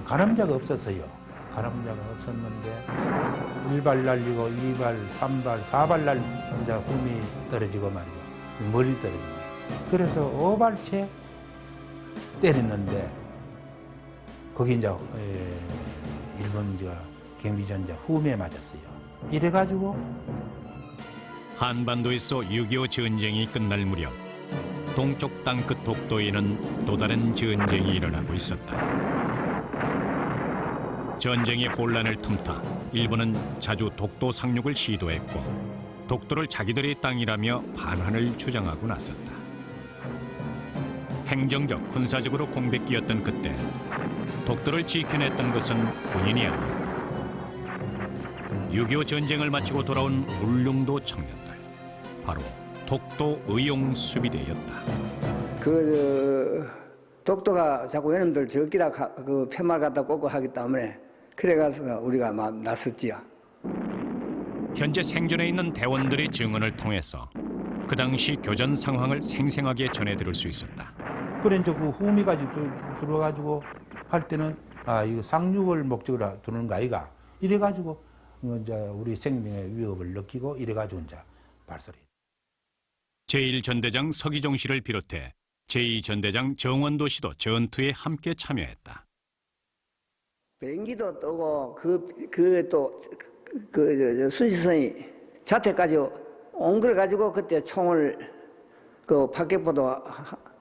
가늠자가 없었어요. 가늠자가 없었는데 1발 날리고 2발, 3발, 4발 날 이제 흠이 떨어지고 말이죠. 멀리 떨어지고. 그래서 5발째 때렸는데 거기 이제 일본 이제 경비전자 흠에 맞았어요. 이래가지고 한반도에서 6.25 전쟁이 끝날 무렵 동쪽 땅끝 독도에는 또 다른 전쟁이 일어나고 있었다. 전쟁의 혼란을 틈타 일본은 자주 독도 상륙을 시도했고 독도를 자기들의 땅이라며 반환을 주장하고 나섰다. 행정적, 군사적으로 공백기였던 그때 독도를 지켜냈던 것은 군인이 아니었다. 6.25 전쟁을 마치고 돌아온 울릉도 청년들, 바로 독도 의용수비대였다. 독도가 자꾸 이놈들 저기다 그 팻말 갖다 꽂고 하기 때문에 그래가서 우리가 막 나섰지요. 현재 생존해 있는 대원들의 증언을 통해서 그 당시 교전 상황을 생생하게 전해들을 수 있었다. 그래 이제 그 흠이 가지고 들어가지고 할 때는 이거 상륙을 목적으로 두는 거 아이가 이래가지고 이제 우리 생명의 위협을 느끼고 이래가지고 이제 발설이. 제1전대장 서기종 씨를 비롯해 제2전대장 정원도 씨도 전투에 함께 참여했다. 비행기도 뜨고 순시선이 자택까지 온 걸 가지고 그때 총을 그 박격포도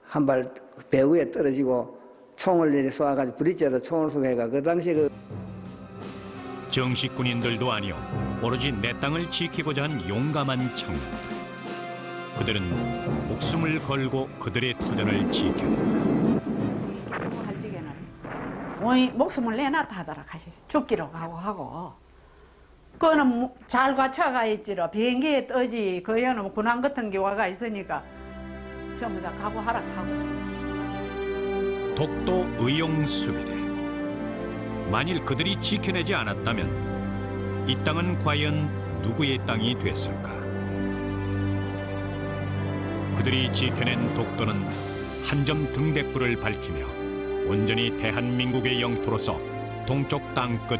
한 발 배 위에 떨어지고 총을 내리 쏘아가지고 브릿지에다 총을 쏘게 해가 그 당시 정식 군인들도 아니오 오로지 내 땅을 지키고자 한 용감한 청년들. 그들은 목숨을 걸고 그들의 터전을 지켰다. 할 적에는 목숨을 내놨다 하더라. 죽기로 하고 그거는 잘 갖춰가 있지로 비행기에 떠지 거기는 군함 같은 게 와가 있으니까 전부 다 각오하라 하고. 독도 의용수비대. 만일 그들이 지켜내지 않았다면 이 땅은 과연 누구의 땅이 됐을까? 그들이 지켜낸 독도는 한 점 등대불을 밝히며 온전히 대한민국의 영토로서 동쪽 땅끝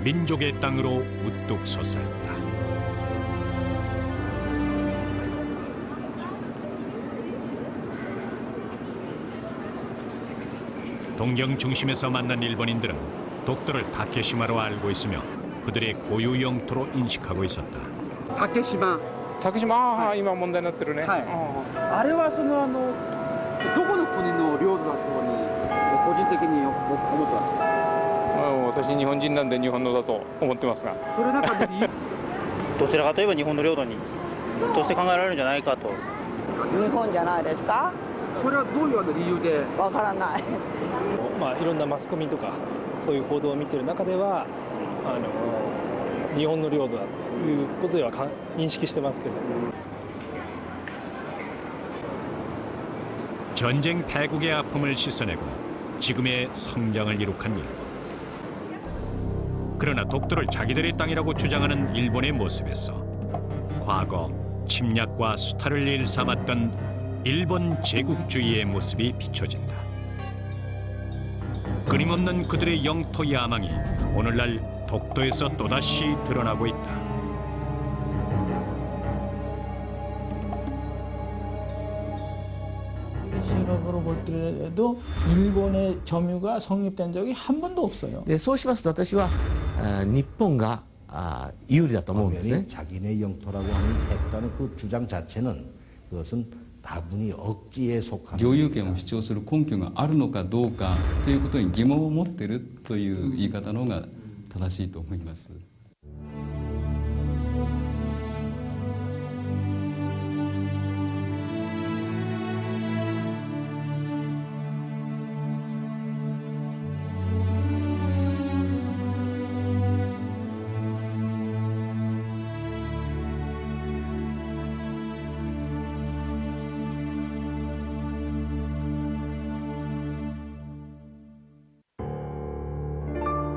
민족의 땅으로 우뚝 솟아있다. 동경 중심에서 만난 일본인들은 독도를 다케시마로 알고 있으며 그들의 고유 영토로 인식하고 있었다. 다케시마. 다케시마,今問題になってるね。はい。あれはどこの国の領土だと個人的に思ってますか。私日本人なんで日本のだと思ってますが。それなんかどちらかといえば日本の領土にとして考えられるんじゃないかと。日本じゃないですか。それはどういう理由で。わからない。いろんなマスコミとかそういう報道を見ている中では日本の領土だということでは認識してますけど。 전쟁 패국의 아픔을 씻어내고 지금의 성장을 이룩한 일본. 그러나 독도를 자기들의 땅이라고 주장하는 일본의 모습에서 과거 침략과 수탈을 일삼았던 일본 제국주의의 모습이 비춰진다. 끊임없는 그들의 영토 야망이 오늘날 독도에서 또다시 드러나고 있다. 시각으로 볼 때라도 일본의 점유가 성립된 적이 한 번도 없어요. そうしますと私は日本が有利だと思うんですね. 자기네 영토라고 했다는 그 주장 자체는 그것은 다분히 억지에 속하는. 領有権を主張する根拠があるのかどうかということに疑問を持っているという言い方の方が正しいと思います.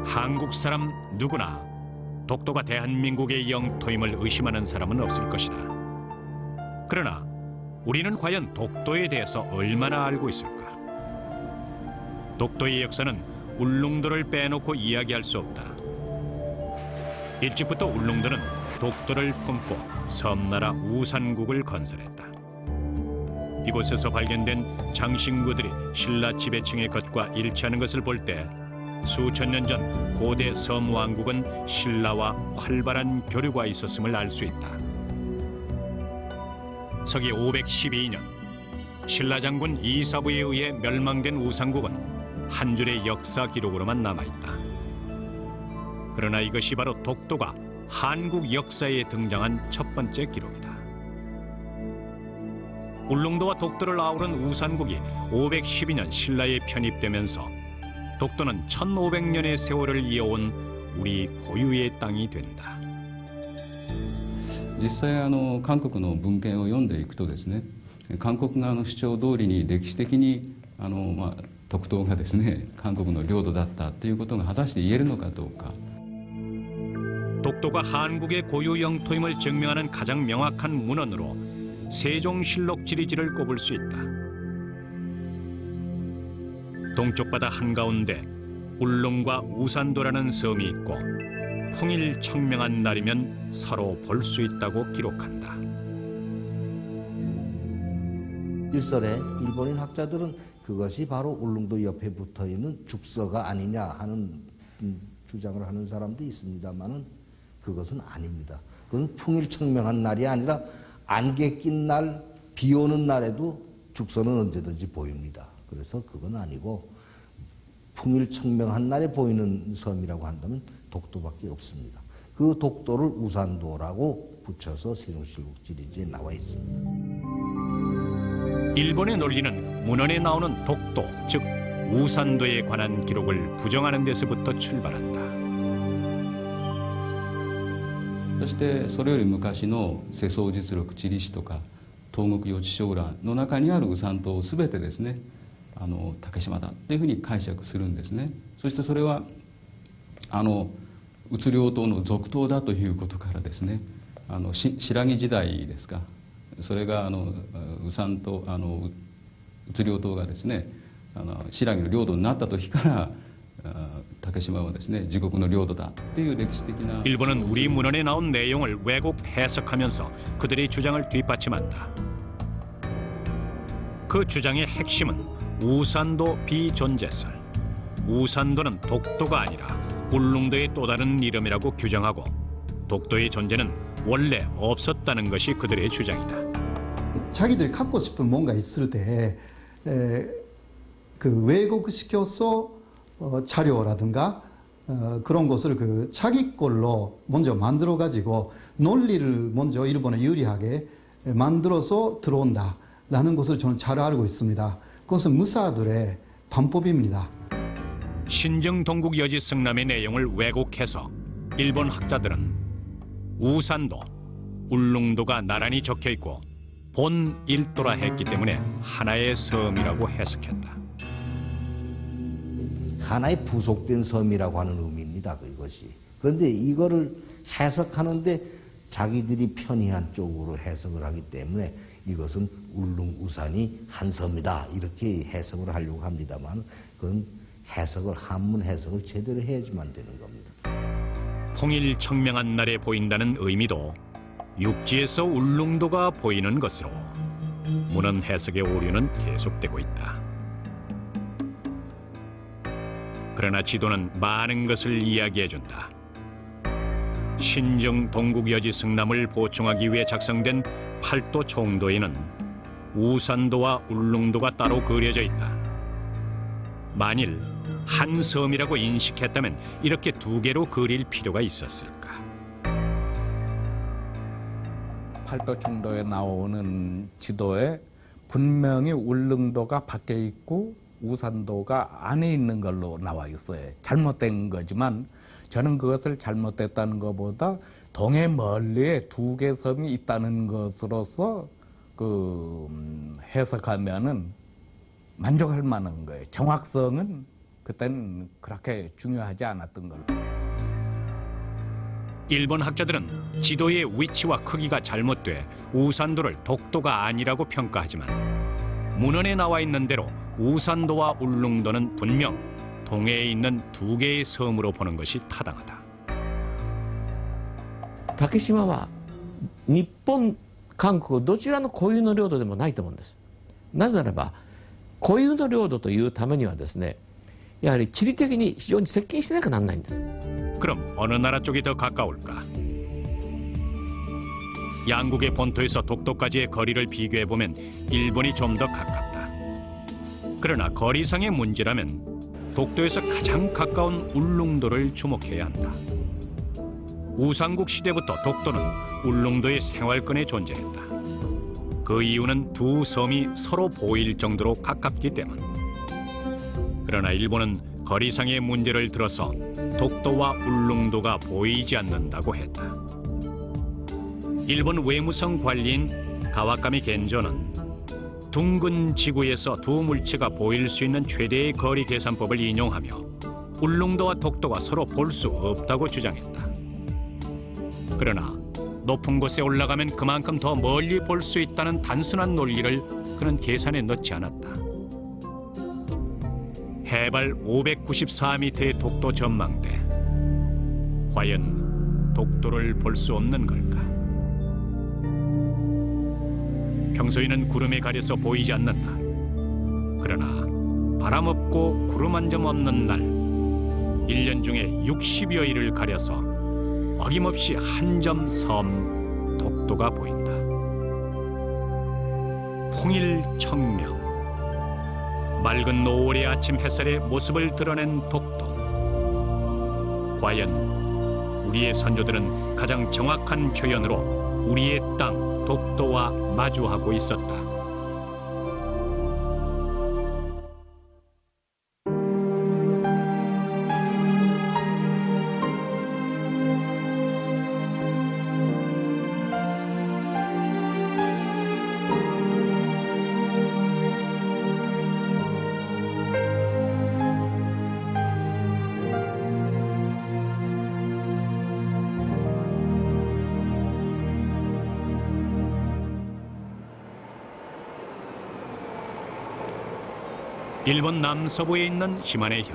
한국 사람 누구나 독도가 대한민국의 영토임을 의심하는 사람은 없을 것이다. 그러나 우리는 과연 독도에 대해서 얼마나 알고 있을까? 독도의 역사는 울릉도를 빼놓고 이야기할 수 없다. 일찍부터 울릉도는 독도를 품고 섬나라 우산국을 건설했다. 이곳에서 발견된 장신구들이 신라 지배층의 것과 일치하는 것을 볼 때 수천 년 전 고대 섬왕국은 신라와 활발한 교류가 있었음을 알 수 있다. 서기 512년 신라 장군 이사부에 의해 멸망된 우산국은 한 줄의 역사 기록으로만 남아있다. 그러나 이것이 바로 독도가 한국 역사에 등장한 첫 번째 기록이다. 울릉도와 독도를 아우른 우산국이 512년 신라에 편입되면서 독도는 1500년의 세월을 이어온 우리 고유의 땅이 된다. 実際韓国の文献を読んでいくとですね、韓国側の主張通りに歴史的に独島がですね韓国の領土だったということが果たして言えるのかどうか。 독도가 한국의 고유 영토임을 증명하는 가장 명확한 문헌으로 세종실록 지리지를 꼽을 수 있다. 동쪽 바다 한가운데 울릉과 우산도라는 섬이 있고 풍일 청명한 날이면 서로 볼 수 있다고 기록한다. 일설에 일본인 학자들은 그것이 바로 울릉도 옆에 붙어있는 죽서가 아니냐 하는 주장을 하는 사람도 있습니다만은 그것은 아닙니다. 그건 풍일청명한 날이 아니라 안개 낀 날, 비 오는 날에도 죽서는 언제든지 보입니다. 그래서 그건 아니고 풍일청명한 날에 보이는 섬이라고 한다면 독도밖에 없습니다. 그 독도를 우산도라고 붙여서 세종실록 지리지에 나와 있습니다. 일본의 논리는 문헌에 나오는 독도, 즉 우산도에 관한 기록을 부정하는 데서부터 출발한다. そしてそれより昔の世相実録地理史とか東国予知小覧の中にあるウサン島を全てですね竹島だというふうに解釈するんですね。そしてそれは宇津両島の属島だということからですね新羅時代ですか、それがウサン島宇津両島がですね新羅の領土になった時から竹島はですね自国の領土だっていう歴史的な 일본은 우리 문헌에 나온 내용을 왜곡 해석하면서 그들의 주장을 뒷받침한다. 그 주장의 핵심은 우산도 비존재설. 우산도는 독도가 아니라 울릉도의 또 다른 이름이라고 규정하고 독도의 존재는 원래 없었다는 것이 그들의 주장이다. 자기들이 갖고 싶은 뭔가 있을 때 그 왜곡시켜서 자료라든가 그런 것을 그 자기 걸로 먼저 만들어 가지고 논리를 먼저 일본에 유리하게 만들어서 들어온다라는 것을 저는 잘 알고 있습니다. 그것은 무사들의 반법입니다. 신정 동국 여지 승남의 내용을 왜곡해서 일본 학자들은 우산도, 울릉도가 나란히 적혀 있고 본 일도라 했기 때문에 하나의 섬이라고 해석했다. 하나의 부속된 섬이라고 하는 의미입니다. 이것이. 그런데 이거를 해석하는데 자기들이 편의한 쪽으로 해석을 하기 때문에 이것은 울릉우산이 한 섬이다 이렇게 해석을 하려고 합니다만 그건 해석을 한문 해석을 제대로 해야지만 되는 겁니다. 풍일 청명한 날에 보인다는 의미도 육지에서 울릉도가 보이는 것으로 문헌 해석의 오류는 계속되고 있다. 그러나 지도는 많은 것을 이야기해준다. 신정 동국 여지 승남을 보충하기 위해 작성된 팔도 총도에는 우산도와 울릉도가 따로 그려져 있다. 만일 한 섬이라고 인식했다면 이렇게 두 개로 그릴 필요가 있었을까? 팔도 총도에 나오는 지도에 분명히 울릉도가 밖에 있고 우산도가 안에 있는 걸로 나와 있어요. 잘못된 거지만 저는 그것을 잘못됐다는 것보다 동해 멀리에 두 개 섬이 있다는 것으로서 해석하면은 만족할 만한 거예요. 정확성은 그때는 그렇게 중요하지 않았던 걸로. 일본 학자들은 지도의 위치와 크기가 잘못돼 우산도를 독도가 아니라고 평가하지만 문헌에 나와 있는 대로 우산도와 울릉도는 분명 동해에 있는 2개의 섬으로 보는 것이 타당하다. 竹島は日本、韓国どちらの固有の領土でもないと思うんです。なぜならば固有の領土というためにはですね、やはり地理的に非常に接近しなきゃならないんです。 그럼 어느 나라 쪽이 더 가까울까? 양국의 본토에서 독도까지의 거리를 비교해보면 일본이 좀 더 가깝다. 그러나 거리상의 문제라면 독도에서 가장 가까운 울릉도를 주목해야 한다. 우상국 시대부터 독도는 울릉도의 생활권에 존재했다. 그 이유는 두 섬이 서로 보일 정도로 가깝기 때문. 그러나 일본은 거리상의 문제를 들어서 독도와 울릉도가 보이지 않는다고 했다. 일본 외무성 관리인 가와카미 겐조는 둥근 지구에서 두 물체가 보일 수 있는 최대의 거리 계산법을 인용하며 울릉도와 독도가 서로 볼 수 없다고 주장했다. 그러나 높은 곳에 올라가면 그만큼 더 멀리 볼 수 있다는 단순한 논리를 그는 계산에 넣지 않았다. 해발 594m의 독도 전망대. 과연 독도를 볼 수 없는 걸까? 평소에는 구름에 가려서 보이지 않는 날. 그러나 바람 없고 구름 한 점 없는 날. 1년 중에 60여 일을 가려서 어김없이 한 점 섬 독도가 보인다. 풍일청명. 맑은 노을의 아침 햇살의 모습을 드러낸 독도. 과연 우리의 선조들은 가장 정확한 표현으로 우리의 땅 독도와 마주하고 있었다. 일본 남서부에 있는 시마네현.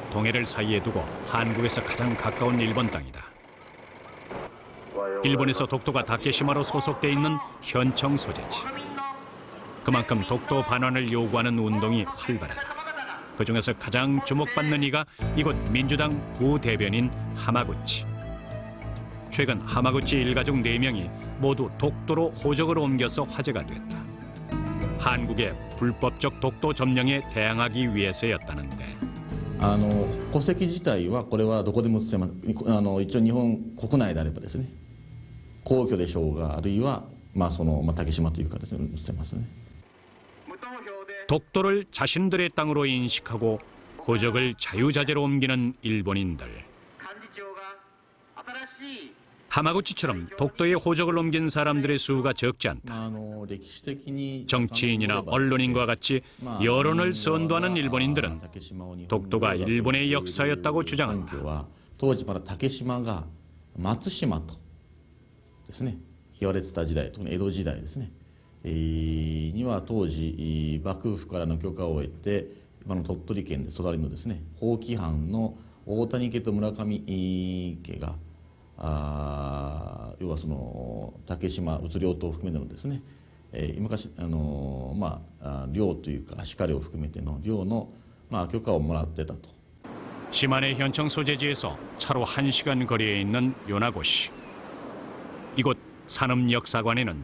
동해를 사이에 두고 한국에서 가장 가까운 일본 땅이다. 일본에서 독도가 다케시마로 소속돼 있는 현청 소재지. 그만큼 독도 반환을 요구하는 운동이 활발하다. 그중에서 가장 주목받는 이가 이곳 민주당 부대변인 하마구치. 최근 하마구치 일가족 4명이 모두 독도로 호적을 옮겨서 화제가 됐다. 한국의 불법적 독도 점령에 대항하기 위해서였다는데. 戸籍自体はこれはどこでも移せます。一応日本国内であればですね、皇居でしょうがあるいは竹島という形で移せますね。 독도를 자신들의 땅으로 인식하고 호적을 자유자재로 옮기는 일본인들. 하마구치처럼 독도에 호적을 옮긴 사람들의 수가 적지 않다. 정치인이나 언론인과 같이 여론을 선도하는 일본인들은 독도가 일본의 역사였다고 주장한다. 当時まだ竹島が松島とですね言われてた時代、特に江戸時代ですね、には当時幕府からの許可を得て今の鳥取県で隣のですね宝亀藩の大谷家と村上家が要はその竹島宇津領島を含めてのですね、昔領というか鹿領を含めての領の許可をもらってたと。 시마네 현청 소재지에서 차로 1시간 거리에 있는 요나고시. 이곳 산업역사관에는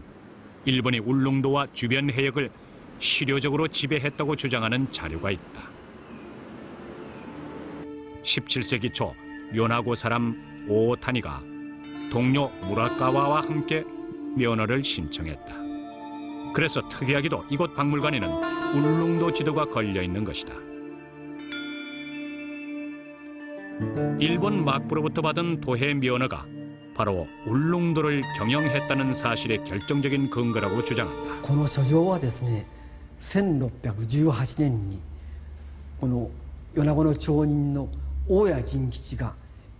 일본이 울릉도와 주변 해역을 실효적으로 지배했다고 주장하는 자료가 있다. 17세기 초 요나고 사람 오타니가 동료 무라카와와 함께 면허를 신청했다. 그래서 특이하게도 이곳 박물관에는 울릉도 지도가 걸려 있는 것이다. 일본 막부로부터 받은 도해 면허가 바로 울릉도를 경영했다는 사실의 결정적인 근거라고 주장한다. この書状はですね、1618年にこの米子の町人の大谷仁吉が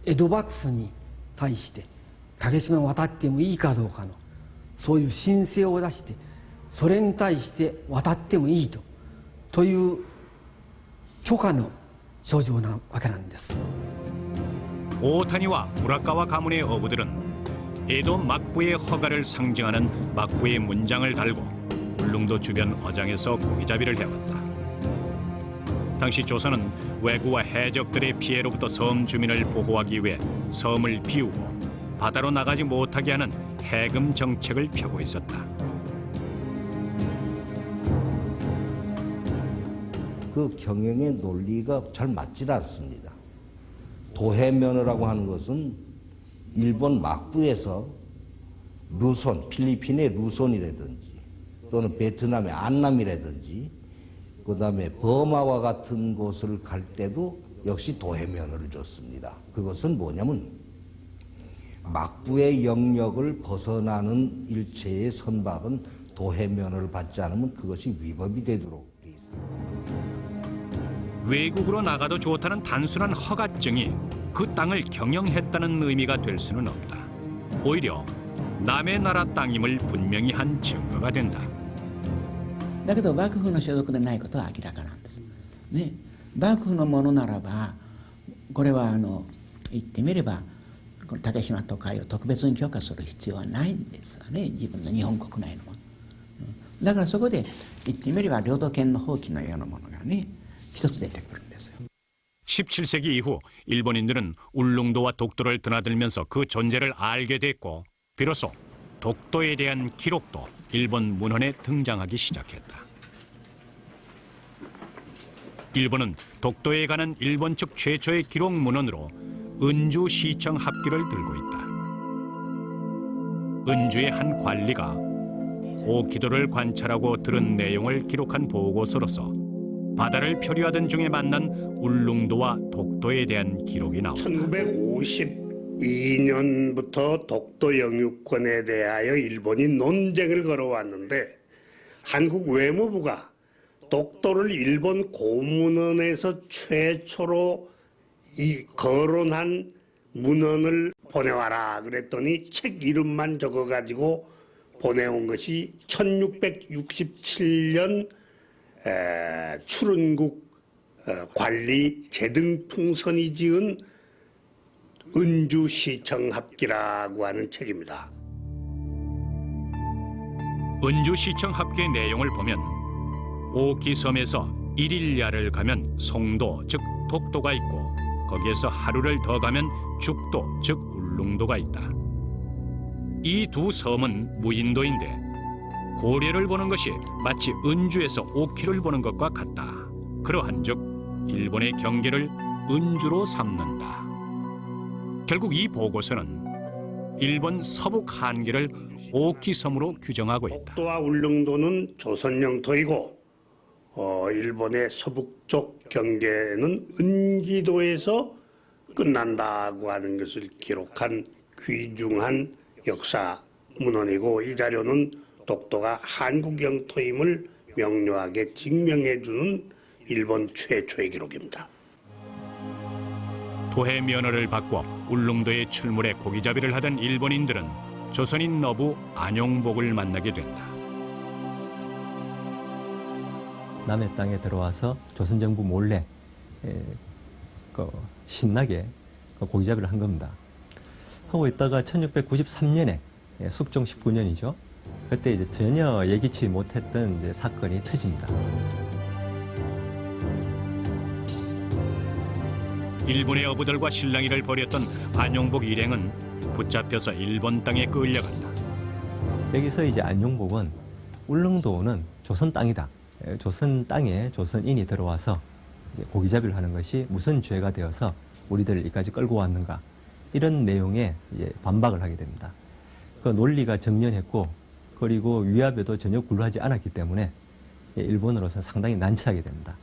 江戸幕府に対して竹島を渡ってもいいかどうかのそういう申請を出して、それに対して渡ってもいいという許可の書状なわけなんです。 오타니와 무라카와 가문의 어부들은 에도 막부의 허가를 상징하는 막부의 문장을 달고 울릉도 주변 어장에서 고기잡이를 해왔다. 당시 조선은 왜구와 해적들의 피해로부터 섬 주민을 보호하기 위해 섬을 비우고 바다로 나가지 못하게 하는 해금 정책을 펴고 있었다. 그 경영의 논리가 잘 맞질 않습니다. 도해면허라고 하는 것은 일본 막부에서 루손, 필리핀의 루손이라든지 또는 베트남의 안남이라든지 그다음에 버마와 같은 곳을 갈 때도 역시 도해면허를 줬습니다. 그것은 뭐냐면 막부의 영역을 벗어나는 일체의 선박은 도해면허를 받지 않으면 그것이 위법이 되도록 돼 있습니다. 외국으로 나가도 좋다는 단순한 허가증이 그 땅을 경영했다는 의미가 될 수는 없다. 오히려 남의 나라 땅임을 분명히 한 증거가 된다. だけど幕府の所属でないことは明らかなんです。ね、幕府のものならば、これは言ってみれば、この竹島と海を特別に許可する必要はないんですよね。自分の日本国内のもの。だからそこで言ってみれば領土権の放棄のようなものがね、一つ出てくるんですよ。 17세기 이후 일본인들은 울릉도와 독도를 드나들면서 그 존재를 알게 됐고 비로소 독도에 대한 기록도 일본 문헌에 등장하기 시작했다. 일본은 독도에 관한 일본 측 최초의 기록 문헌으로 은주 시청 합기를 들고 있다. 은주의 한 관리가 오키도를 관찰하고 들은 내용을 기록한 보고서로서 바다를 표류하던 중에 만난 울릉도와 독도에 대한 기록이 나온다. 1952년부터 독도 영유권에 대하여 일본이 논쟁을 걸어왔는데 한국 외무부가 독도를 일본 고문원에서 최초로 거론한 문헌을 보내와라 그랬더니 책 이름만 적어가지고 보내온 것이 1667년 출은국 관리 제등풍선이 지은 은주시청합기라고 하는 책입니다. 은주시청합기의 내용을 보면 오키섬에서 1일야를 가면 송도 즉 독도가 있고 거기에서 하루를 더 가면 죽도 즉 울릉도가 있다. 이 두 섬은 무인도인데 고려를 보는 것이 마치 은주에서 오키를 보는 것과 같다. 그러한즉 일본의 경계를 은주로 삼는다. 결국 이 보고서는 일본 서북 한계를 오키섬으로 규정하고 있다. 독도와 울릉도는 조선 영토이고 일본의 서북쪽 경계는 은기도에서 끝난다고 하는 것을 기록한 귀중한 역사 문헌이고 이 자료는 독도가 한국 영토임을 명료하게 증명해주는 일본 최초의 기록입니다. 도해 면허를 받고 울릉도에 출몰해 고기잡이를 하던 일본인들은 조선인 너부 안용복을 만나게 된다. 남의 땅에 들어와서 조선 정부 몰래 신나게 고기잡이를 한 겁니다. 하고 있다가 1693년에 숙종 19년이죠. 그때 이제 전혀 예기치 못했던 이제 사건이 터집니다. 일본의 어부들과 실랑이를 벌였던 안용복 일행은 붙잡혀서 일본 땅에 끌려간다. 여기서 이제 안용복은 울릉도는 조선 땅이다. 조선 땅에 조선인이 들어와서 이제 고기잡이를 하는 것이 무슨 죄가 되어서 우리들을 여기까지 끌고 왔는가 이런 내용에 이제 반박을 하게 됩니다. 그 논리가 정연했고 그리고 위압에도 전혀 굴하지 않았기 때문에 일본으로서 상당히 난처하게 됩니다.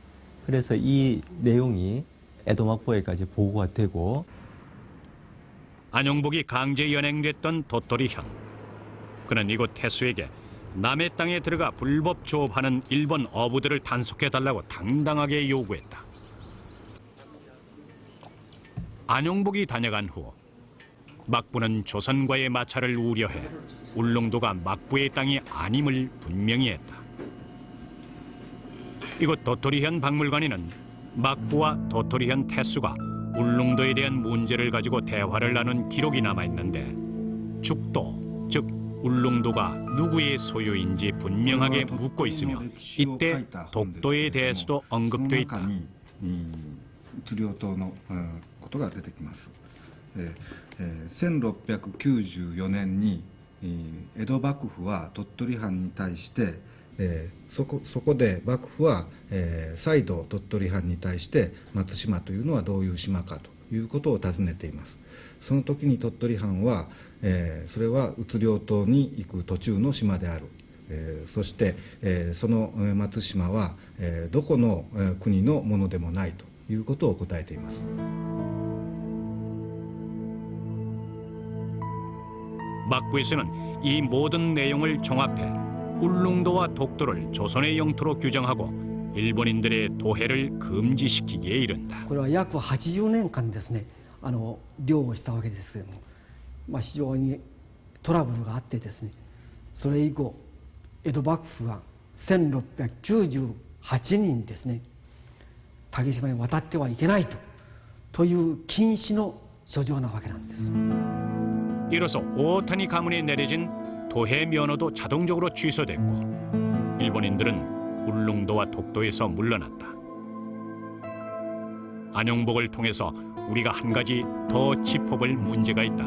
그래서 이 내용이 에도막보에까지 보고가 되고 안용복이 강제 연행됐던 도토리현. 그는 이곳 태수에게 남의 땅에 들어가 불법 조업하는 일본 어부들을 단속해달라고 당당하게 요구했다. 안용복이 다녀간 후 막부는 조선과의 마찰을 우려해 울릉도가 막부의 땅이 아님을 분명히 했다. 이곳 도토리현 박물관에는 막부와 도토리현 태수가 울릉도에 대한 문제를 가지고 대화를 나눈 기록이 남아있는데 죽도, 즉 울릉도가 누구의 소유인지 분명하게 묻고 있으며 이때 독도에 대해서도 언급돼 있다. うつ領島のことが出てきます。1694年に江戸幕府は鳥取藩に対してそこで幕府は再度鳥取藩に対して松島というのはどういう島かということを尋ねています。その時に鳥取藩はそれはうつ領島に行く途中の島である。そしてその松島はどこの国のものでもないということを答えています。 막부에서는 이 모든 내용을 종합해 울릉도와 독도를 조선의 영토로 규정하고 일본인들의 도해를 금지시키기에 이른다. これは約80年間ですね、漁をしたわけですけれども、非常にトラブルがあってですね、それ以降江戸幕府は1698年ですね、竹島に渡ってはいけないという禁止の書状なわけなんです。 이로써 오타니 가문에 내려진 도해 면허도 자동적으로 취소됐고 일본인들은 울릉도와 독도에서 물러났다. 안용복을 통해서 우리가 한 가지 더 짚어볼 문제가 있다.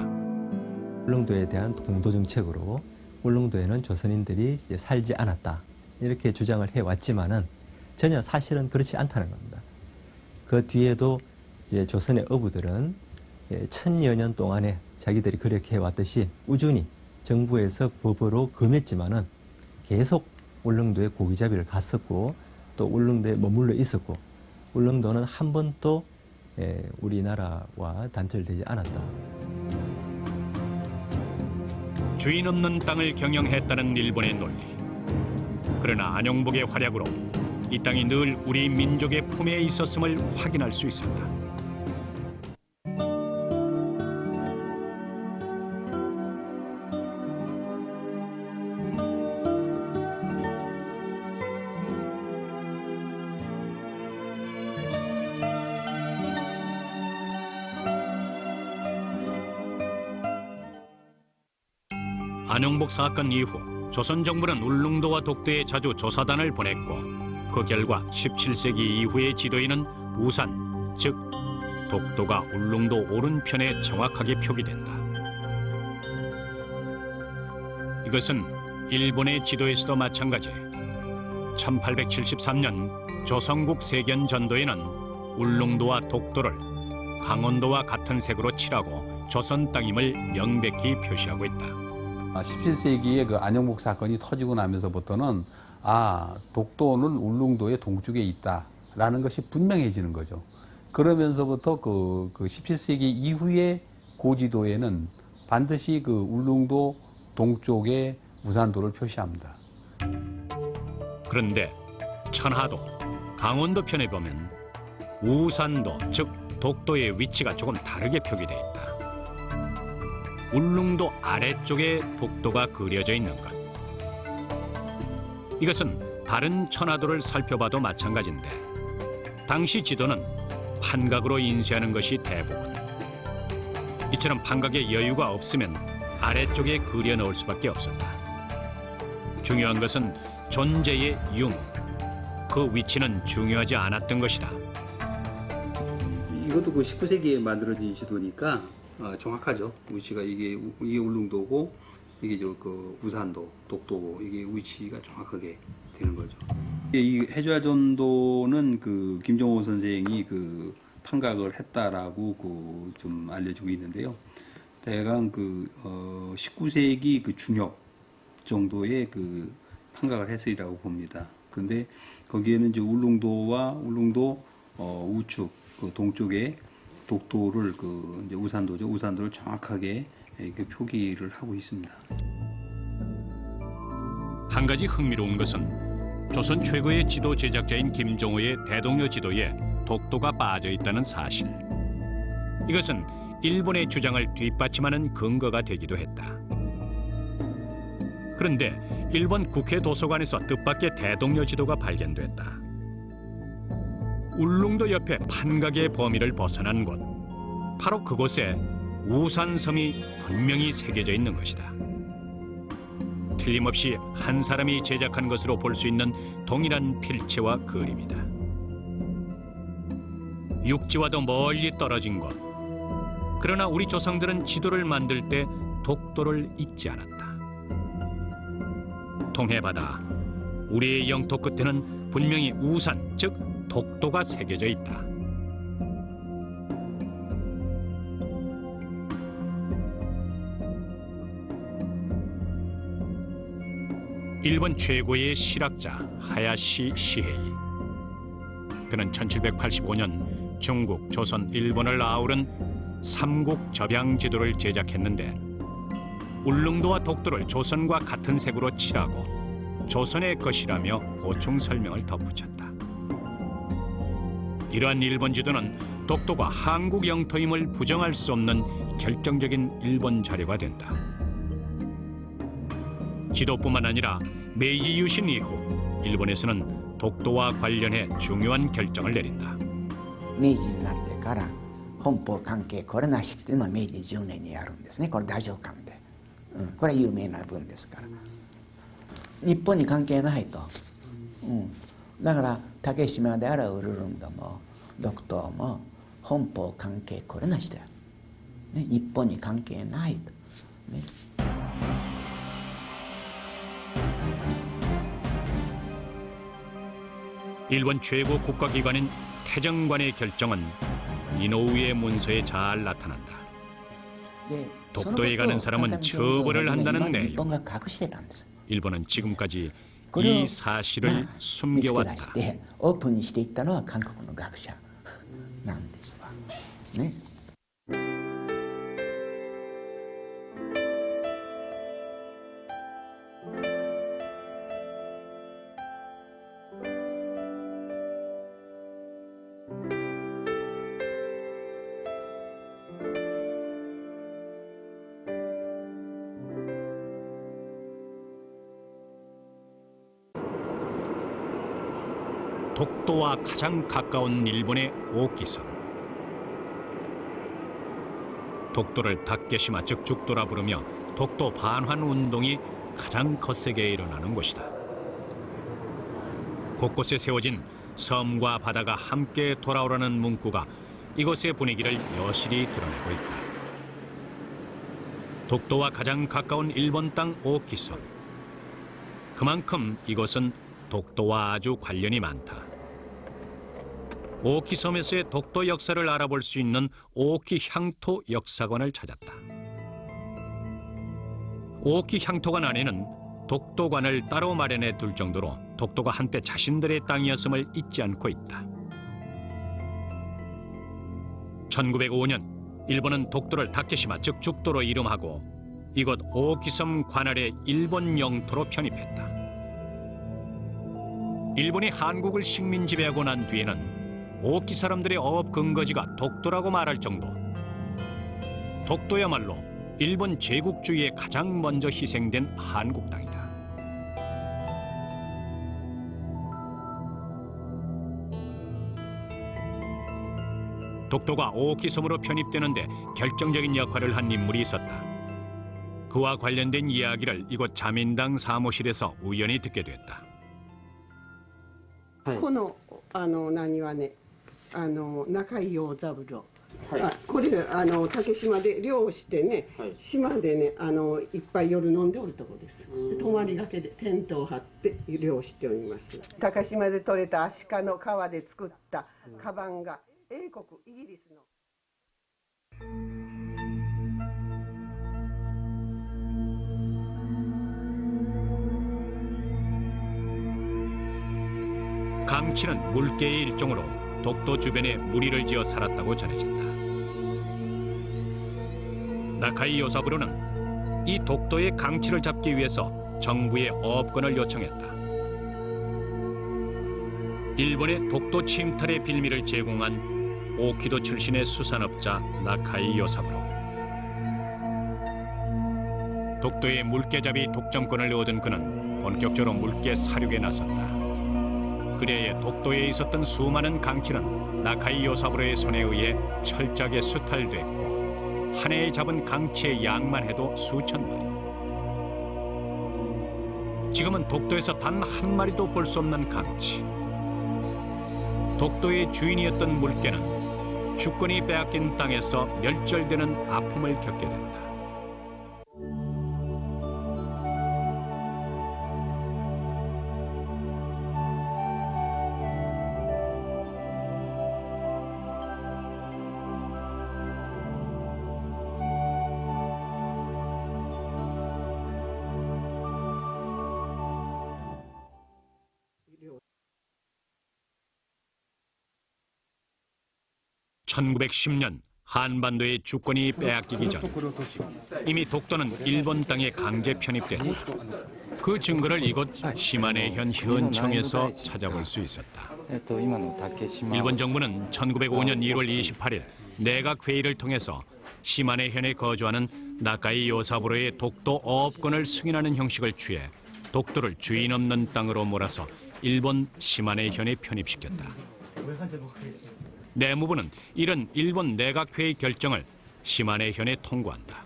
울릉도에 대한 공도 정책으로 울릉도에는 조선인들이 이제 살지 않았다 이렇게 주장을 해왔지만은 전혀 사실은 그렇지 않다는 겁니다. 그 뒤에도 이제 조선의 어부들은 1000여 년 동안에 자기들이 그렇게 해왔듯이 꾸준히 정부에서 법으로 금했지만은 계속 울릉도에 고기잡이를 갔었고 또 울릉도에 머물러 있었고 울릉도는 한 번도 우리나라와 단절되지 않았다. 주인 없는 땅을 경영했다는 일본의 논리. 그러나 안용복의 활약으로 이 땅이 늘 우리 민족의 품에 있었음을 확인할 수 있었다. 안용복 사건 이후 조선 정부는 울릉도와 독도에 자주 조사단을 보냈고 그 결과 17세기 이후의 지도에는 우산, 즉 독도가 울릉도 오른편에 정확하게 표기된다. 이것은 일본의 지도에서도 마찬가지. 1873년 조선국 세견 전도에는 울릉도와 독도를 강원도와 같은 색으로 칠하고 조선 땅임을 명백히 표시하고 있다. 17세기에 그 안용복 사건이 터지고 나면서부터는 독도는 울릉도의 동쪽에 있다라는 것이 분명해지는 거죠. 그러면서부터 그 17세기 이후의 고지도에는 반드시 그 울릉도 동쪽에 우산도를 표시합니다. 그런데 천하도, 강원도 편에 보면 우산도, 즉 독도의 위치가 조금 다르게 표기되어 있다. 울릉도 아래쪽에 독도가 그려져 있는 것. 이것은 다른 천하도를 살펴봐도 마찬가지인데 당시 지도는 판각으로 인쇄하는 것이 대부분. 이처럼 판각에 여유가 없으면 아래쪽에 그려 넣을 수밖에 없었다. 중요한 것은 존재의 유무. 그 위치는 중요하지 않았던 것이다. 이것도 그 19세기에 만들어진 지도니까 정확하죠. 위치가 이게 울릉도고 이게 그 우산도, 독도고 이게 위치가 정확하게 되는 거죠. 이 해좌전도는 그 김정호 선생이 그 판각을 했다라고 그 좀 알려지고 있는데요. 대강 그 19세기 그 중엽 정도의 그 판각을 했으리라고 봅니다. 근데 거기에는 이제 울릉도와 울릉도 우측 그 동쪽에 독도를 그 이제 우산도죠. 우산도를 정확하게 이렇게 표기를 하고 있습니다. 한 가지 흥미로운 것은 조선 최고의 지도 제작자인 김정호의 대동여 지도에 독도가 빠져 있다는 사실. 이것은 일본의 주장을 뒷받침하는 근거가 되기도 했다. 그런데 일본 국회 도서관에서 뜻밖의 대동여 지도가 발견됐다. 울릉도 옆에 판각의 범위를 벗어난 곳, 바로 그곳에 우산섬이 분명히 새겨져 있는 것이다. 틀림없이 한 사람이 제작한 것으로 볼 수 있는 동일한 필체와 그림이다. 육지와도 멀리 떨어진 곳. 그러나 우리 조상들은 지도를 만들 때 독도를 잊지 않았다. 동해바다, 우리의 영토 끝에는 분명히 우산, 즉 독도가 새겨져 있다. 일본 최고의 실학자 하야시 시헤이. 그는 1785년 중국, 조선, 일본을 아우른 삼국 접양 지도를 제작했는데 울릉도와 독도를 조선과 같은 색으로 칠하고 조선의 것이라며 보충 설명을 덧붙였다. 이러한 일본 지도는 독도가 한국 영토임을 부정할 수 없는 결정적인 일본 자료가 된다. 지도뿐만 아니라 메이지 유신 이후 일본에서는 독도와 관련해 중요한 결정을 내린다. 明治になってから本邦関係これなしっていうのは明治10年にやるんですね。これ太政官で、これは有名な文ですから。日本に関係ないと、だから竹島であるウルルンドも独島も本邦関係これなしだよ、ね、日本に関係ないと、ね。 일본 최고 국가기관인 태정관의 결정은 이노우의 문서에 잘 나타난다. 독도에 가는 사람은 처벌을 한다는 내용. 일본은 지금까지 이 사실을 숨겨왔다. オープンにしていったのは韓国の学者なんですわ。ね。 독도와 가장 가까운 일본의 오키섬. 독도를 다케시마 즉 죽도라 부르며 독도 반환 운동이 가장 거세게 일어나는 곳이다. 곳곳에 세워진 섬과 바다가 함께 돌아오라는 문구가 이곳의 분위기를 여실히 드러내고 있다. 독도와 가장 가까운 일본 땅 오키섬. 그만큼 이곳은 독도와 아주 관련이 많다. 오키섬에서의 독도 역사를 알아볼 수 있는 오키 향토 역사관을 찾았다. 오키 향토관 안에는 독도관을 따로 마련해 둘 정도로 독도가 한때 자신들의 땅이었음을 잊지 않고 있다. 1905년 일본은 독도를 다케시마 즉 죽도로 이름하고 이곳 오키섬 관할의 일본 영토로 편입했다. 일본이 한국을 식민 지배하고 난 뒤에는 오키 사람들의 어업 근거지가 독도라고 말할 정도. 독도야말로 일본 제국주의에 가장 먼저 희생된 한국 땅이다. 독도가 오키섬으로 편입되는데 결정적인 역할을 한 인물이 있었다. 그와 관련된 이야기를 이곳 자민당 사무실에서 우연히 듣게 됐다. この何はね中井陽三郎、これ竹島で漁をしてね、島でねいっぱい夜飲んでおるとこです。泊まりがけでテントを張って漁をしております。竹島で採れたアシカの皮で作ったカバンが英国イギリスの 강치는 물개의 일종으로 독도 주변에 무리를 지어 살았다고 전해진다. 나카이 요사부로는 이 독도의 강치를 잡기 위해서 정부에 어업권을 요청했다. 일본의 독도 침탈의 빌미를 제공한 오키도 출신의 수산업자 나카이 요사부로. 독도의 물개잡이 독점권을 얻은 그는 본격적으로 물개 사륙에 나섰다. 그래에 독도에 있었던 수많은 강치는 나카이 요사부로의 손에 의해 철저하게 수탈됐고 한 해에 잡은 강치의 양만 해도 수천 마리. 지금은 독도에서 단 한 마리도 볼 수 없는 강치. 독도의 주인이었던 물개는 주권이 빼앗긴 땅에서 멸절되는 아픔을 겪게 된다. (1910년) 한반도의 주권이 빼앗기기 전 이미 독도는 일본 땅에 강제 편입됐다. 그 증거를 이곳 시마네현 현청에서 찾아볼 수 있었다. 일본 정부는 1905년 1월 28일 내각회의를 통해서 시마네현에 거주하는 나카이 요사부로의 독도 어업권을 승인하는 형식을 취해 독도를 주인 없는 땅으로 몰아서 일본 시마네현에 편입시켰다. 내무부는 이런 일본 내각회의 결정을 시마네현에 통고한다.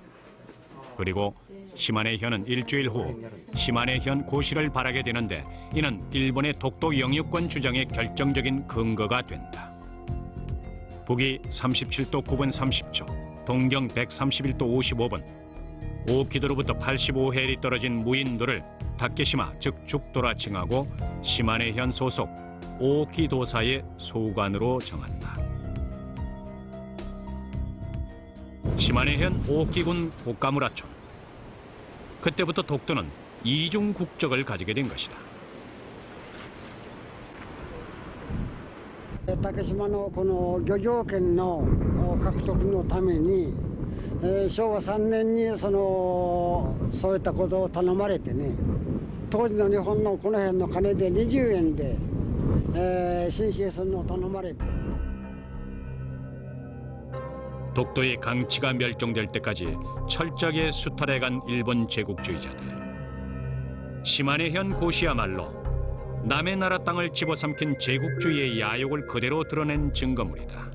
그리고 시마네현은 일주일 후 시마네현 고시를 발하게 되는데 이는 일본의 독도 영유권 주장의 결정적인 근거가 된다. 북위 37도 9분 30초, 동경 131도 55분, 오키도로부터 85해리 떨어진 무인도를 다케시마 즉 죽도라 칭하고 시마네현 소속 오키도사의 소관으로 정한다. 시마네현 오키군 오카무라촌. 그때부터 독도는 이중 국적을 가지게 된 것이다. 竹島のこの漁業権の獲得のために、昭和3年にそういったことを頼まれてね、当時の日本のこの辺の金で20円で、申請するのを頼まれて。 독도의 강치가 멸종될 때까지 철저하게 수탈해간 일본 제국주의자들. 시마네현 고시야말로 남의 나라 땅을 집어삼킨 제국주의의 야욕을 그대로 드러낸 증거물이다.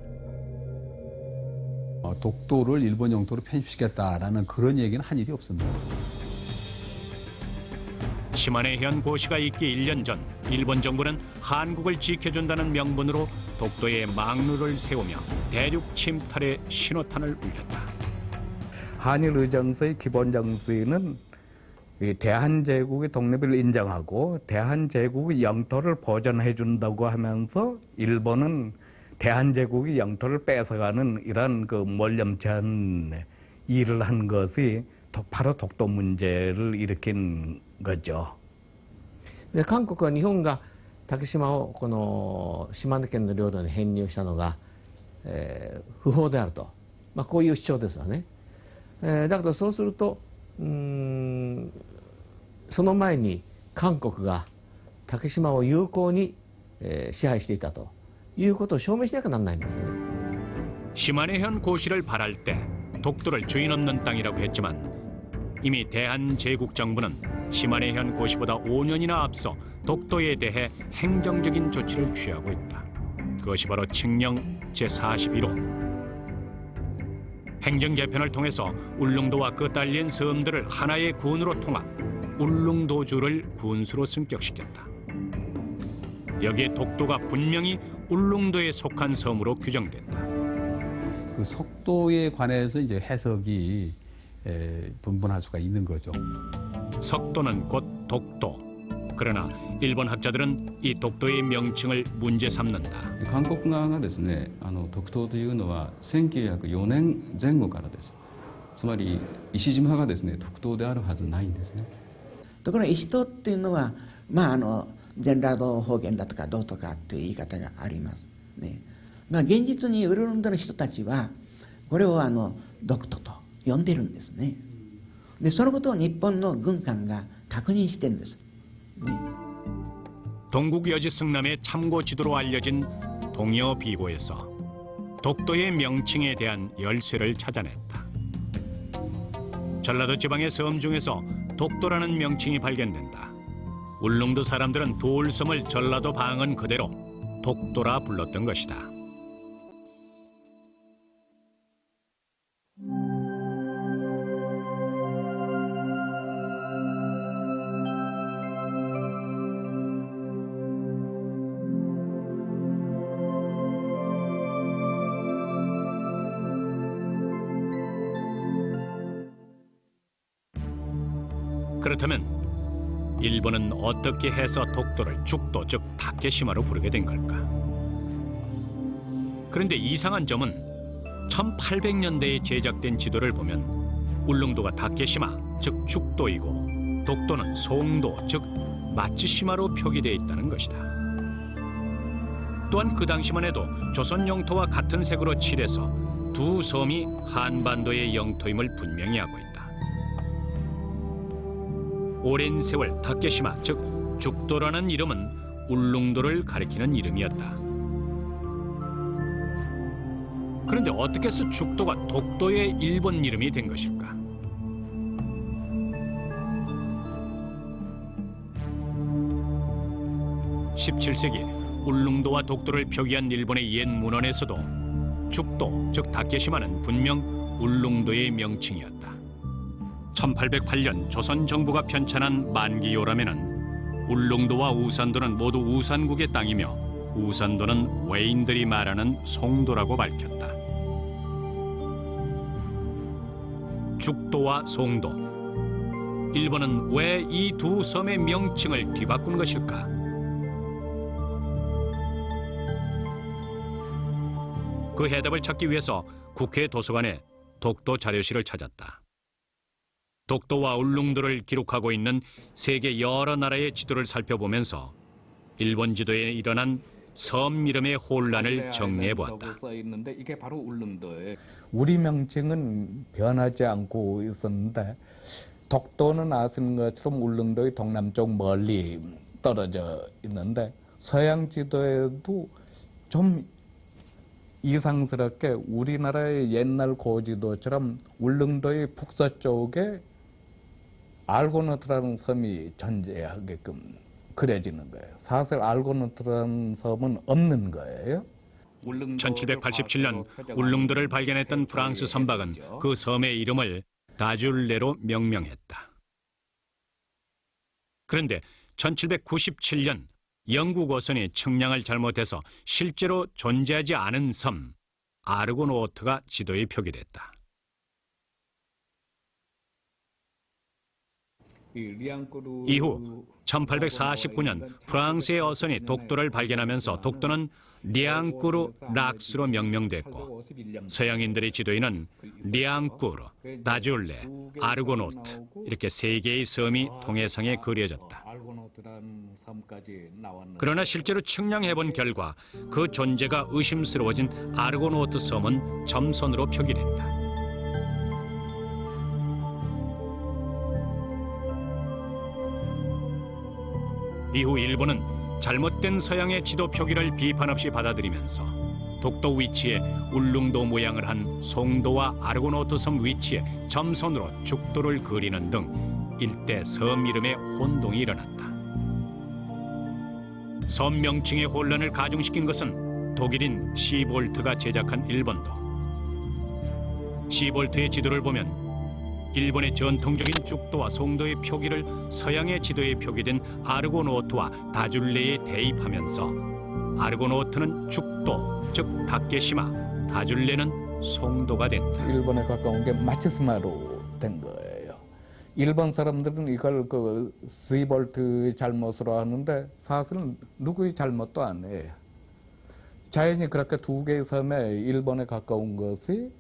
독도를 일본 영토로 편입시켰다라는 그런 얘기는 한 일이 없습니다. 시마네현 고시가 있기 1년 전 일본 정부는 한국을 지켜준다는 명분으로 독도에 망루를 세우며 대륙 침탈의 신호탄을 울렸다. 한일 의정서의 기본 정서는 대한제국의 독립을 인정하고 대한제국의 영토를 보존해 준다고 하면서 일본은 대한제국의 영토를 뺏어가는 이런 그 몰염찬 일을 한 것이 바로 독도 문제를 일으킨 거죠. で韓国は日本が竹島をこの島根県の領土に編入したのが、不法であると、こういう主張ですわね。だけどそうするとその前に韓国が竹島を有効に、支配していたということを証明しなきゃならないんですよね。 시마네현 고시를 발할 때 독도를 주인 없는 땅이라고 했지만 이미 대한제국정부는 시마네현 고시보다 5년이나 앞서 독도에 대해 행정적인 조치를 취하고 있다. 그것이 바로 칙령 제41호. 행정 개편을 통해서 울릉도와 그 딸린 섬들을 하나의 군으로 통합, 울릉도주를 군수로 승격시켰다. 여기에 독도가 분명히 울릉도에 속한 섬으로 규정된다. 그 속도에 관해서 이제 해석이 분분할 수가 있는 거죠. 석도는 곧 독도. 그러나 일본 학자들은 이 독도의 명칭을 문제 삼는다. 한국側がですね、独島というのは1904年前後からです。つまり石島がですね、独島であるはずないんですね。ところが石島っていうのは、全羅道方言だとかどうとかっていう言い方がありますね。現実にウルルンドの人たちはこれを独島と呼んでるんですね。でそのことを日本の軍艦が確認してるんです。 동국여지 승남의 참고 지도로 알려진 동여비고에서 독도의 명칭에 대한 열쇠를 찾아냈다. 전라도 지방의 섬 중에서 독도라는 명칭이 발견된다. 울릉도 사람들은 도울섬을 전라도 방언 그대로 독도라 불렀던 것이다. 그렇다면 일본은 어떻게 해서 독도를 죽도 즉 다케시마로 부르게 된 걸까? 그런데 이상한 점은 1800년대에 제작된 지도를 보면 울릉도가 다케시마 즉 죽도이고 독도는 송도 즉 마츠시마로 표기되어 있다는 것이다. 또한 그 당시만 해도 조선 영토와 같은 색으로 칠해서 두 섬이 한반도의 영토임을 분명히 하고 있다. 오랜 세월 다케시마 즉 죽도라는 이름은 울릉도를 가리키는 이름이었다. 그런데 어떻게 해서 죽도가 독도의 일본 이름이 된 것일까? (17세기) 울릉도와 독도를 표기한 일본의 옛 문헌에서도 죽도 즉 다케시마는 분명 울릉도의 명칭이었다. 1808년 조선 정부가 편찬한 만기요람에는 울릉도와 우산도는 모두 우산국의 땅이며 우산도는 외인들이 말하는 송도라고 밝혔다. 죽도와 송도, 일본은 왜 이 두 섬의 명칭을 뒤바꾼 것일까? 그 해답을 찾기 위해서 국회 도서관에 독도 자료실을 찾았다. 독도와 울릉도를 기록하고 있는 세계 여러 나라의 지도를 살펴보면서 일본 지도에 일어난 섬 이름의 혼란을 정리해 보았다. 이게 바로 울릉도예요. 우리 명칭은 변하지 않고 있었는데 독도는 아시는 것처럼 울릉도의 동남쪽 멀리 떨어져 있는데 서양 지도에도 좀 이상스럽게 우리나라의 옛날 고지도처럼 울릉도의 북서쪽에 알고노트라는 섬이 존재하게끔 그려지는 거예요. 사실 알고노트라는 섬은 없는 거예요. 1787년 울릉도를 발견했던 프랑스 선박은 그 섬의 이름을 다줄레로 명명했다. 그런데 1797년 영국 어선이 측량을 잘못해서 실제로 존재하지 않은 섬 아르고노트가 지도에 표기됐다. 이후 1849년 프랑스의 어선이 독도를 발견하면서 독도는 리앙꾸르 락스로 명명됐고 서양인들의 지도에는 리앙꾸르, 다줄레, 아르고노트 이렇게 세 개의 섬이 동해상에 그려졌다. 그러나 실제로 측량해본 결과 그 존재가 의심스러워진 아르고노트 섬은 점선으로 표기된다. 이후 일본은 잘못된 서양의 지도 표기를 비판 없이 받아들이면서 독도 위치에 울릉도 모양을 한 송도와 아르고노트 섬 위치에 점선으로 죽도를 그리는 등 일대 섬 이름의 혼동이 일어났다. 섬 명칭의 혼란을 가중시킨 것은 독일인 시볼트가 제작한 일본도. 시볼트의 지도를 보면 일본의 전통적인 죽도와 송도의 표기를 서양의 지도에 표기된 아르고노트와 다줄레에 대입하면서 아르고노트는 죽도, 즉 다케시마, 다줄레는 송도가 된다. 일본에 가까운 게 마츠스마로 된 거예요. 일본 사람들은 이걸 그 스위볼트 잘못으로 하는데 사실은 누구의 잘못도 아니에요. 자연히 그렇게 두 개의 섬에 일본에 가까운 것이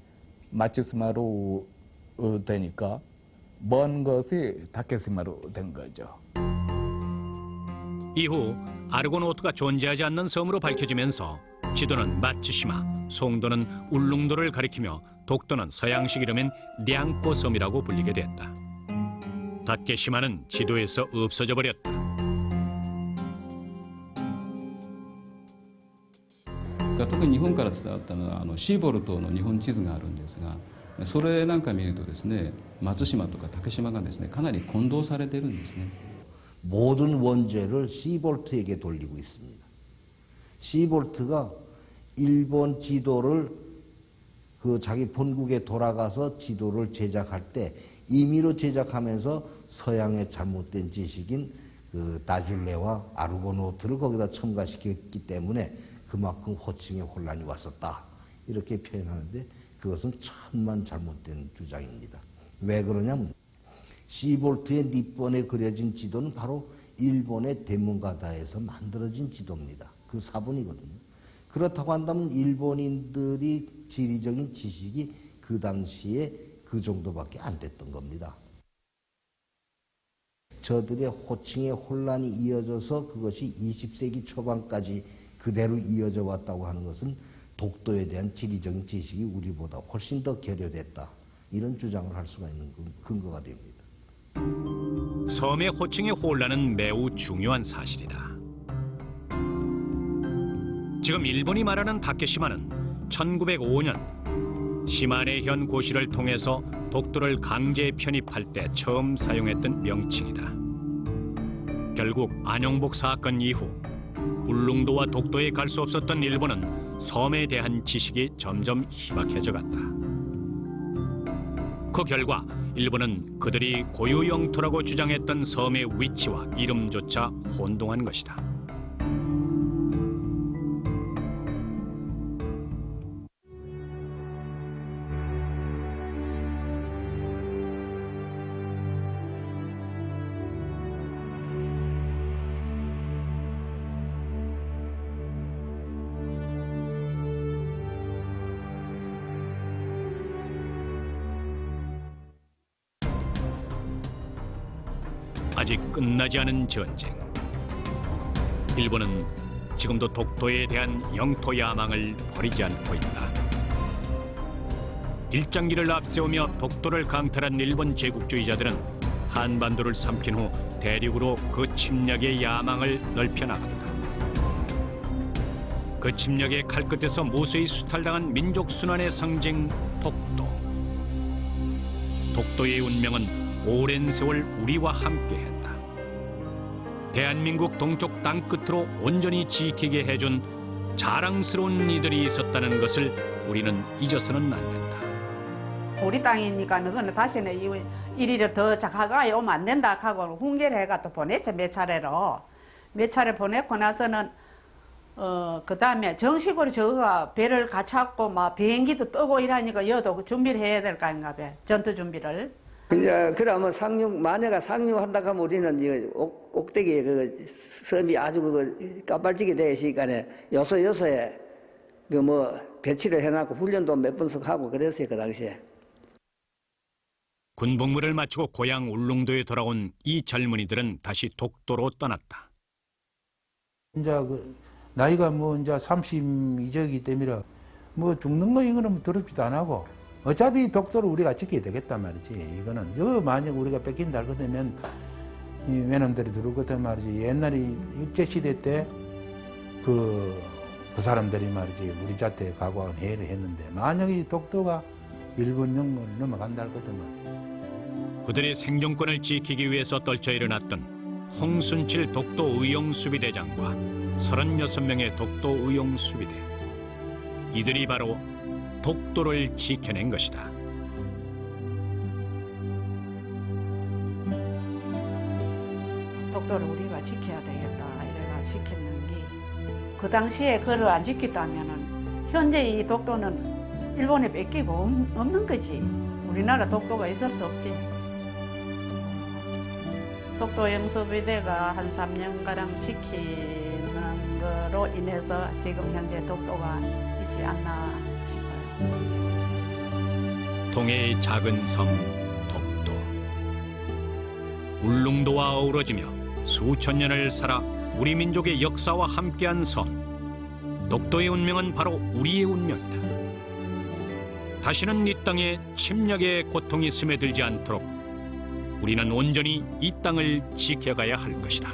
마츠스마로 되니까 먼 것이 다케시마로 된 거죠. 이후 아르고노트가 존재하지 않는 섬으로 밝혀지면서 지도는 마츠시마, 송도는 울릉도를 가리키며 독도는 서양식 이름인 량꼬 섬이라고 불리게 됐다. 다케시마는 지도에서 없어져 버렸다.特に日本から伝わったのはシーボルトの日本地図があるんですが、それなんか見るとですね、松島とか竹島がですね、かなり混同されているんですね。 모든 원죄를 시볼트에게 돌리고 있습니다. 시볼트가 일본 지도를 그 자기 본국에 돌아가서 지도를 제작할 때 임의로 제작하면서 서양의 잘못된 지식인 그 다줄레와 아르고노트를 거기다 첨가시켰기 때문에 그만큼 호칭에 혼란이 왔었다. 이렇게 표현하는데 그것은 천만 잘못된 주장입니다. 왜 그러냐면 시볼트의 립본에 그려진 지도는 바로 일본의 대문가다에서 만들어진 지도입니다. 그 사본이거든요. 그렇다고 한다면 일본인들이 지리적인 지식이 그 당시에 그 정도밖에 안 됐던 겁니다. 저들의 호칭의 혼란이 이어져서 그것이 20세기 초반까지 그대로 이어져 왔다고 하는 것은 독도에 대한 지리적인 지식이 우리보다 훨씬 더 결여됐다. 이런 주장을 할 수가 있는 근거가 됩니다. 섬의 호칭의 혼란은 매우 중요한 사실이다. 지금 일본이 말하는 다케시마는 1905년 시마네현 고시를 통해서 독도를 강제 편입할 때 처음 사용했던 명칭이다. 결국 안용복 사건 이후 울릉도와 독도에 갈 수 없었던 일본은 섬에 대한 지식이 점점 희박해져 갔다. 그 결과 일본은 그들이 고유 영토라고 주장했던 섬의 위치와 이름조차 혼동한 것이다. 아직 끝나지 않은 전쟁. 일본은 지금도 독도에 대한 영토 야망을 버리지 않고 있다. 일장기를 앞세우며 독도를 강탈한 일본 제국주의자들은 한반도를 삼킨 후 대륙으로 그 침략의 야망을 넓혀나갔다. 그 침략의 칼끝에서 무수히 수탈당한 민족 순환의 상징 독도. 독도의 운명은 오랜 세월 우리와 함께했다. 대한민국 동쪽 땅끝으로 온전히 지키게 해준 자랑스러운 이들이 있었다는 것을 우리는 잊어서는 안 된다. 우리 땅이니까 너는 다시는 이리를 더 가까이 오면 안 된다 하고 훈계를 해가 또 보냈죠. 몇 차례로. 몇 차례 보냈고 나서는 그 다음에 정식으로 저가 배를 갖췄고 막 비행기도 뜨고 이러니까 여도 준비를 해야 될 거 아닌가 봐. 전투 준비를. 이제 그러면 마녀가 상륙한다 하면 우리는 이 꼭대기에 그 섬이 아주 그 까발지게 되어 있으니까 요소요소에 그 뭐 배치를 해놨고 훈련도 몇 번씩 하고 그랬어요 그 당시에. 군복무를 마치고 고향 울릉도에 돌아온 이 젊은이들은 다시 독도로 떠났다. 이제 그 나이가 뭐 이제 32적이기 때문에 뭐 죽는 거 이거는 더럽지도 안 하고. 어차피 독도를 우리가 지켜야 되겠단 말이지. 이거는 만약 우리가 뺏긴다 할 것 되면 이 외놈들이 들어올 것 같은 말이지. 옛날에 일제시대 때 그 사람들이 말이지 우리 자태 각오한 해를 했는데 만약 이 독도가 일본 영토를 넘어간다 할 것 되면 그들의 생존권을 지키기 위해서 떨쳐 일어났던 홍순칠 독도 의용수비대장과 36명의 독도 의용수비대. 이들이 바로 독도를 지켜낸 것이다. 독도를 우리가 지켜야 되겠다 이래가 지켰는 게 그 당시에 그걸 안 지켰다면은 현재 이 독도는 일본에 뺏기고 없는 거지. 우리나라 독도가 있을 수 없지. 독도 영수비대가 한 3년가량 지키는 거로 인해서 지금 현재 독도가 있지 않나 싶어요. 동해의 작은 섬 독도. 울릉도와 어우러지며 수천 년을 살아 우리 민족의 역사와 함께한 섬. 독도의 운명은 바로 우리의 운명이다. 다시는 이 땅에 침략의 고통이 스며들지 않도록 우리는 온전히 이 땅을 지켜가야 할 것이다.